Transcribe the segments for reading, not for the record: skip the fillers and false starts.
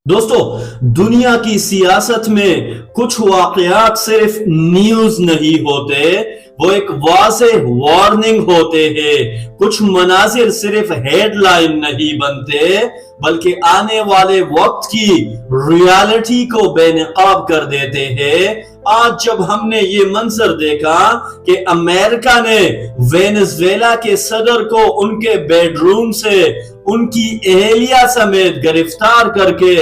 دوستو، دنیا کی سیاست میں کچھ واقعات صرف نیوز نہیں ہوتے، وہ ایک واضح وارننگ ہوتے ہیں۔ کچھ مناظر صرف ہیڈ لائن نہیں بنتے بلکہ آنے والے وقت کی ریالٹی کو بے نقاب کر دیتے ہیں۔ آج جب ہم نے یہ منظر دیکھا کہ امریکہ نے وینزویلا کے صدر کو ان کے بیڈ روم سے ان کی اہلیہ سمیت گرفتار کر کے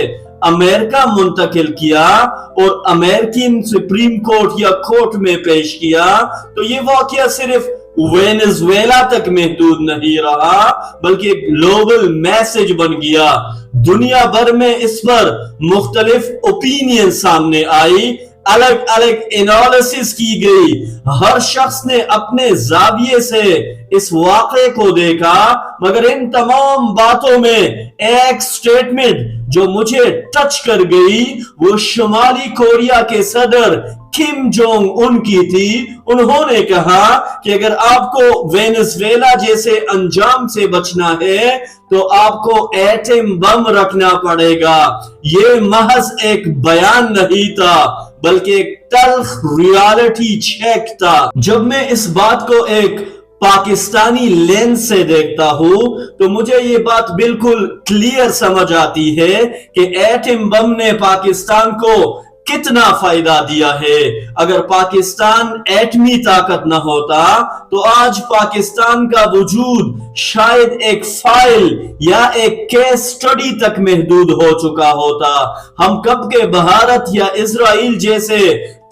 امریکہ منتقل کیا اور امریکن سپریم کورٹ یا کورٹ میں پیش کیا، تو یہ واقعہ صرف وینزویلا تک محدود نہیں رہا بلکہ ایک گلوبل میسج بن گیا۔ دنیا بھر میں اس پر مختلف اوپینین سامنے آئی، الگ الگ انالیسس کی گئی، ہر شخص نے اپنے زاویے سے اس واقعے کو دیکھا، مگر ان تمام باتوں میں ایک سٹیٹمنٹ جو مجھے ٹچ کر گئی وہ شمالی کوریا کے صدر کم جونگ ان کی تھی۔ انہوں نے کہا کہ اگر آپ کو وینزویلا جیسے انجام سے بچنا ہے تو آپ کو ایٹم بم رکھنا پڑے گا۔ یہ محض ایک بیان نہیں تھا بلکہ ایک تلخ ریالٹی چیک تھا۔ جب میں اس بات کو ایک پاکستانی لینس سے دیکھتا ہوں تو مجھے یہ بات بالکل کلیئر سمجھ آتی ہے کہ ایٹم بم نے پاکستان کو کتنا فائدہ دیا ہے۔ اگر پاکستان ایٹمی طاقت نہ ہوتا تو آج پاکستان کا وجود شاید ایک فائل یا ایک کیس سٹڈی تک محدود ہو چکا ہوتا۔ ہم کب کے بھارت یا اسرائیل جیسے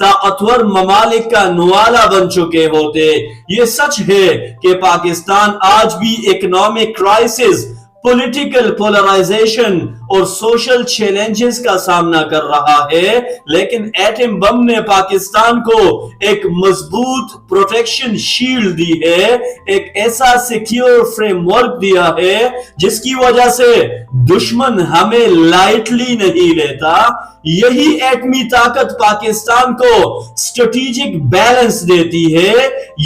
طاقتور ممالک کا نوالا بن چکے ہوتے۔ یہ سچ ہے کہ پاکستان آج بھی اکنامک کرائسس، پولیٹیکل پولرائزیشن اور سوشل چیلنجز کا سامنا کر رہا ہے، لیکن ایٹم بم نے پاکستان کو ایک مضبوط پروٹیکشن شیلڈ دی ہے، ایک ایسا سیکیور فریم ورک دیا ہے جس کی وجہ سے دشمن ہمیں لائٹلی نہیں لیتا۔ یہی ایٹمی طاقت پاکستان کو اسٹریٹجک بیلنس دیتی ہے،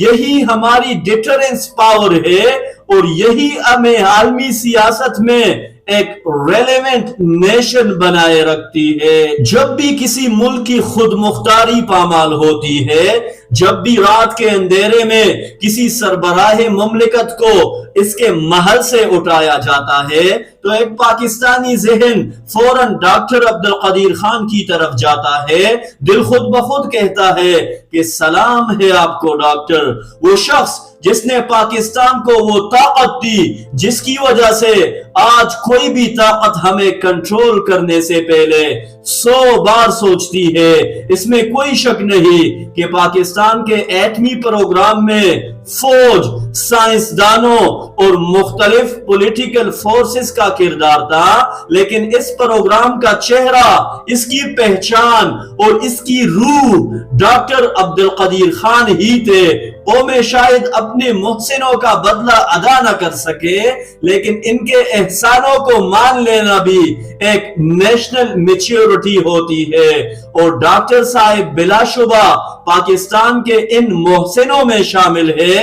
یہی ہماری ڈیٹرنس پاور ہے اور یہی ہمیں عالمی سیاست میں ایک ریلیونٹ نیشن بنائے رکھتی ہے۔ جب بھی کسی ملک کی خود مختاری پامال ہوتی ہے، جب بھی رات کے اندھیرے میں کسی سربراہ مملکت کو اس کے محل سے اٹھایا جاتا ہے تو ایک پاکستانی ذہن فوراً ڈاکٹر عبدالقدیر خان کی طرف جاتا ہے، دل خود بخود کہتا ہے کہ سلام ہے آپ کو ڈاکٹر، وہ شخص جس نے پاکستان کو وہ طاقت دی جس کی وجہ سے آج کوئی بھی طاقت ہمیں کنٹرول کرنے سے پہلے 100 بار سوچتی ہے۔ اس میں کوئی شک نہیں کہ پاکستان کے ایٹمی پروگرام میں فوج، سائنسدانوں اور مختلف پولیٹیکل فورسز کا کردار تھا، لیکن اس پروگرام کا چہرہ، اس کی پہچان اور اس کی روح ڈاکٹر عبدالقدیر خان ہی تھے۔ وہ میں شاید اپنے محسنوں کا بدلہ ادا نہ کر سکے لیکن ان کے احسانوں کو مان لینا بھی ایک نیشنل میچیورٹی ہوتی ہے، اور ڈاکٹر صاحب بلا شبہ پاکستان کے ان محسنوں میں شامل ہے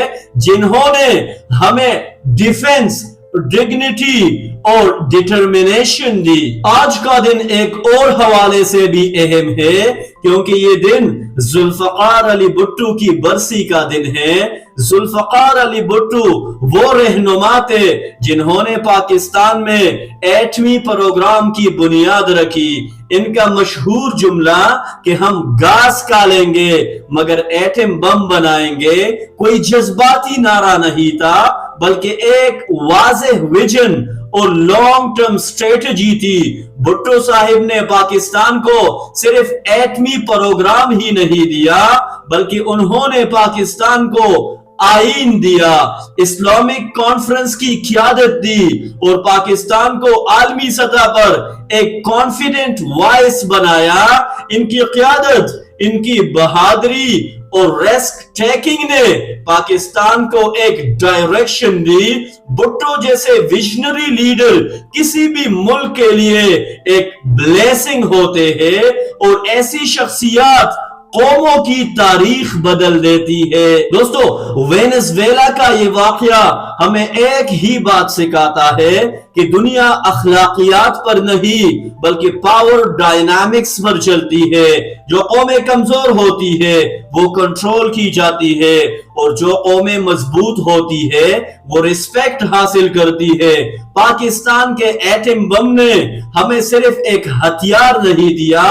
جنہوں نے ہمیں ڈیفنس، ڈگنیٹی اور ڈٹرمنیشن دی۔ آج کا دن ایک اور حوالے سے بھی اہم ہے کیونکہ یہ دن ذوالفقار علی بھٹو کی برسی کا دن ہے۔ ذوالفقار علی بھٹو وہ رہنما تھے جنہوں نے پاکستان میں ایٹمی پروگرام کی بنیاد رکھی۔ ان کا مشہور جملہ کہ ہم گاز کھالیں گے مگر ایٹم بم بنائیں گے کوئی جذباتی نعرہ نہیں تھا بلکہ ایک واضح ویژن اور لانگ ٹرم سٹریٹجی تھی۔ بھٹو صاحب نے پاکستان کو صرف ایٹمی پروگرام ہی نہیں دیا بلکہ انہوں نے پاکستان کو آئین دیا، اسلامک کانفرنس کی قیادت دی اور پاکستان کو عالمی سطح پر ایک کانفیڈنٹ وائس بنایا۔ ان کی قیادت، ان کی بہادری اور ریسک ٹیکنگ نے پاکستان کو ایک ڈائریکشن دی۔ بھٹو جیسے ویژنری لیڈر کسی بھی ملک کے لیے ایک بلیسنگ ہوتے ہیں اور ایسی شخصیات قوموں کی تاریخ بدل دیتی ہے۔ دوستو، وینزویلا کا یہ واقعہ ہمیں ایک ہی بات سکھاتا ہے کہ دنیا اخلاقیات پر نہیں بلکہ پاور ڈائنامکس پر چلتی ہے۔ جو قومیں کمزور ہوتی ہے وہ کنٹرول کی جاتی ہے، اور جو قومیں مضبوط ہوتی ہے وہ ریسپیکٹ حاصل کرتی ہے۔ پاکستان کے ایٹم بم نے ہمیں صرف ایک ہتھیار نہیں دیا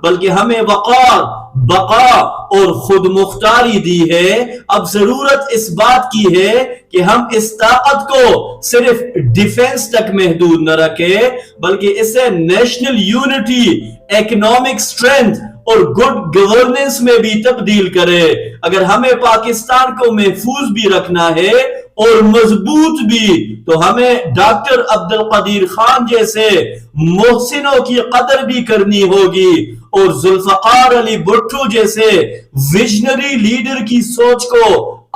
بلکہ ہمیں وقار، بقا اور خود مختاری دی ہے۔ اب ضرورت اس بات کی ہے کہ ہم اس طاقت کو صرف ڈیفنس تک محدود نہ رکھیں بلکہ اسے نیشنل یونٹی، اکنامک اسٹرینتھ اور گڈ گورننس میں بھی تبدیل کرے۔ اگر ہمیں پاکستان کو محفوظ بھی رکھنا ہے اور مضبوط بھی، تو ہمیں ڈاکٹر عبدالقدیر خان جیسے محسنوں کی قدر بھی کرنی ہوگی، اور ذوالفقار علی بھٹو جیسے ویژنری لیڈر کی سوچ کو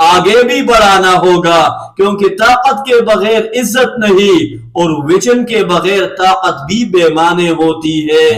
آگے بھی بڑھانا ہوگا، کیونکہ طاقت کے بغیر عزت نہیں، اور ویژن کے بغیر طاقت بھی بے معنی ہوتی ہے۔